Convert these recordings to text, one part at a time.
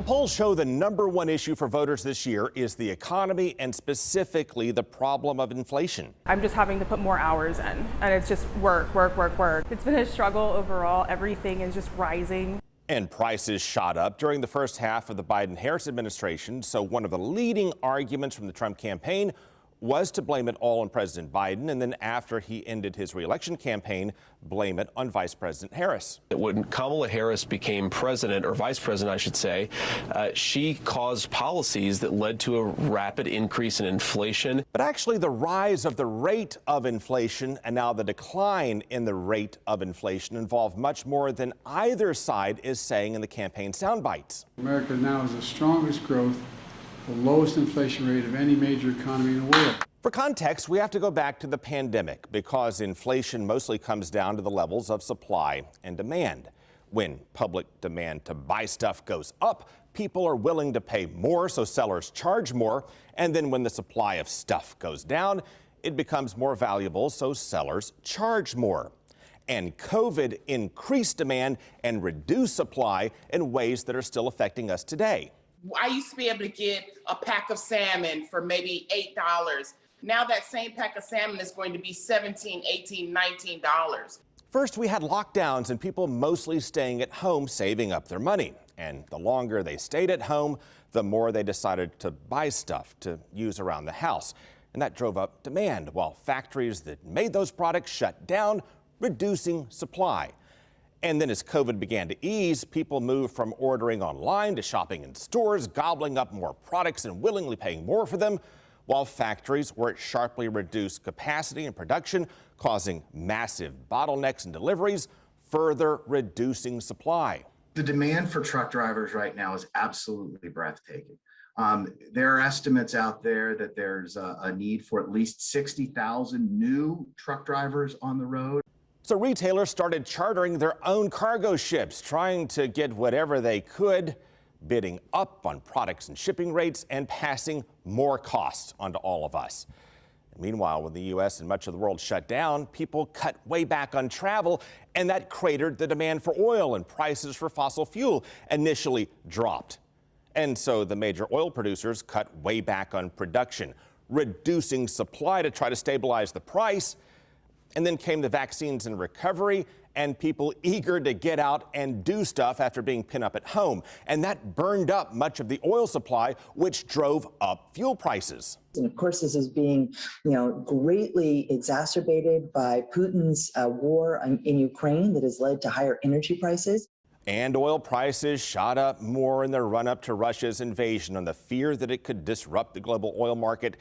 polls show the #1 issue for voters this year is the economy and specifically the problem of inflation. I'm just having to put more hours in, and it's just work. It's been a struggle overall. Everything is just rising. And prices shot up during the first half of the Biden-Harris administration. So one of the leading arguments from the Trump campaign was to blame it all on President Biden, and then after he ended his reelection campaign, blame it on Vice President Harris. When Kamala Harris became president, or vice president, I should say, she caused policies that led to a rapid increase in inflation. But actually, the rise of the rate of inflation and now the decline in the rate of inflation involve much more than either side is saying in the campaign soundbites. America now has the strongest growth, the lowest inflation rate of any major economy in the world. For context, we have to go back to the pandemic because inflation mostly comes down to the levels of supply and demand. When public demand to buy stuff goes up, people are willing to pay more, so sellers charge more. And then when the supply of stuff goes down, it becomes more valuable, so sellers charge more. And COVID increased demand and reduced supply in ways that are still affecting us today. I used to be able to get a pack of salmon for maybe $8. Now that same pack of salmon is going to be $17, $18, $19. First, we had lockdowns and people mostly staying at home, saving up their money. And the longer they stayed at home, the more they decided to buy stuff to use around the house. And that drove up demand, while factories that made those products shut down, reducing supply. And then as COVID began to ease, people moved from ordering online to shopping in stores, gobbling up more products and willingly paying more for them, while factories were at sharply reduced capacity and production, causing massive bottlenecks in deliveries, further reducing supply. The demand for truck drivers right now is absolutely breathtaking. There are estimates out there that there's a need for at least 60,000 new truck drivers on the road. So retailers started chartering their own cargo ships, trying to get whatever they could, bidding up on products and shipping rates and passing more costs onto all of us. Meanwhile, when the U.S. and much of the world shut down, people cut way back on travel, and that cratered the demand for oil, and prices for fossil fuel initially dropped. And so the major oil producers cut way back on production, reducing supply to try to stabilize the price. And then came the vaccines and recovery and people eager to get out and do stuff after being pinned up at home. And that burned up much of the oil supply, which drove up fuel prices. And of course, this is being, greatly exacerbated by Putin's war in Ukraine that has led to higher energy prices. And oil prices shot up more in the run-up to Russia's invasion on the fear that it could disrupt the global oil market.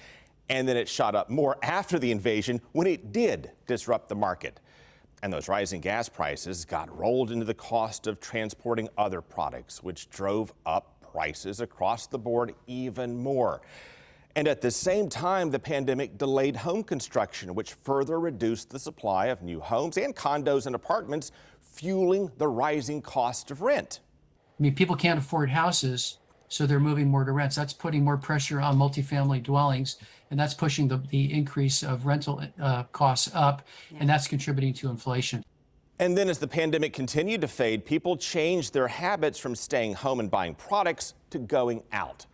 And then it shot up more after the invasion when it did disrupt the market. And those rising gas prices got rolled into the cost of transporting other products, which drove up prices across the board even more. And at the same time, the pandemic delayed home construction, which further reduced the supply of new homes and condos and apartments, fueling the rising cost of rent. I mean, people can't afford houses, so they're moving more to rents. That's putting more pressure on multifamily dwellings, and that's pushing the increase of rental costs up, and that's contributing to inflation. And then as the pandemic continued to fade, people changed their habits from staying home and buying products to going out.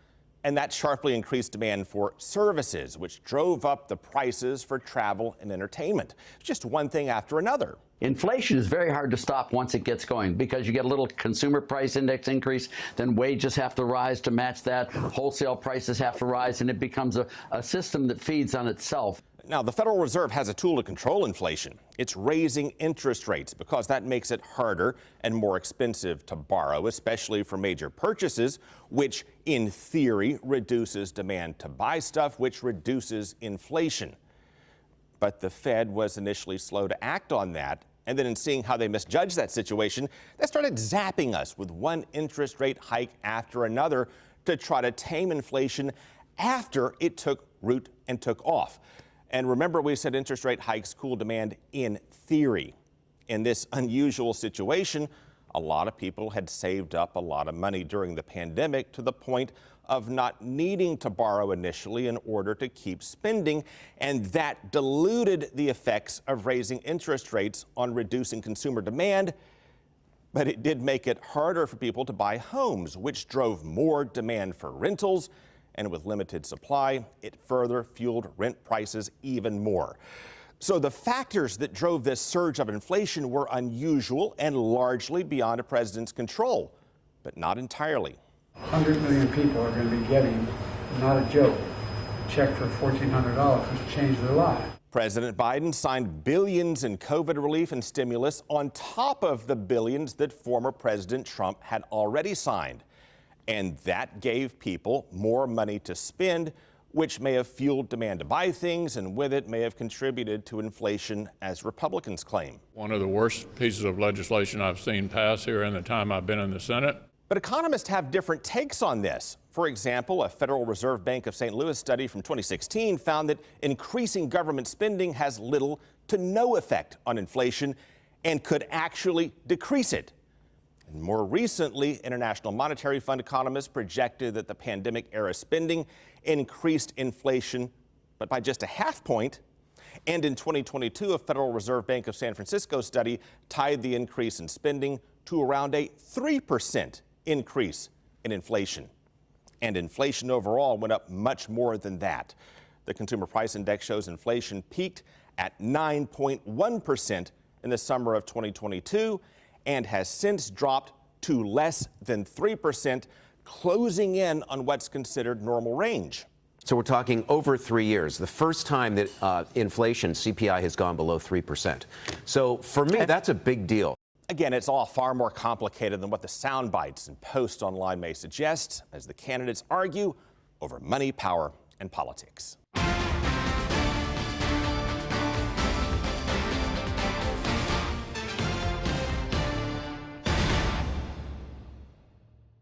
And that sharply increased demand for services, which drove up the prices for travel and entertainment. Just one thing after another. Inflation is very hard to stop once it gets going because you get a little consumer price index increase, then wages have to rise to match that, wholesale prices have to rise, and it becomes a system that feeds on itself. Now, the Federal Reserve has a tool to control inflation. It's raising interest rates because that makes it harder and more expensive to borrow, especially for major purchases, which in theory reduces demand to buy stuff, which reduces inflation. But the Fed was initially slow to act on that. And then in seeing how they misjudged that situation, they started zapping us with one interest rate hike after another to try to tame inflation after it took root and took off. And remember, we said interest rate hikes cool demand in theory. In this unusual situation, a lot of people had saved up a lot of money during the pandemic to the point of not needing to borrow initially in order to keep spending, and that diluted the effects of raising interest rates on reducing consumer demand. But it did make it harder for people to buy homes, which drove more demand for rentals. And with limited supply, it further fueled rent prices even more. So the factors that drove this surge of inflation were unusual and largely beyond a president's control, but not entirely. 100 million people are going to be getting, not a joke, a check for $1,400, which changed their lives. President Biden signed billions in COVID relief and stimulus on top of the billions that former President Trump had already signed. And that gave people more money to spend, which may have fueled demand to buy things, and with it may have contributed to inflation, as Republicans claim. One of the worst pieces of legislation I've seen pass here in the time I've been in the Senate. But economists have different takes on this. For example, a Federal Reserve Bank of St. Louis study from 2016 found that increasing government spending has little to no effect on inflation and could actually decrease it. And more recently, International Monetary Fund economists projected that the pandemic-era spending increased inflation, but by just a half point. And in 2022, a Federal Reserve Bank of San Francisco study tied the increase in spending to around a 3% increase in inflation. And inflation overall went up much more than that. The Consumer Price Index shows inflation peaked at 9.1% in the summer of 2022 and has since dropped to less than 3%, closing in on what's considered normal range. So we're talking over 3 years, the first time that inflation, CPI, has gone below 3%. So for me, that's a big deal. Again, it's all far more complicated than what the sound bites and posts online may suggest, as the candidates argue over money, power, and politics.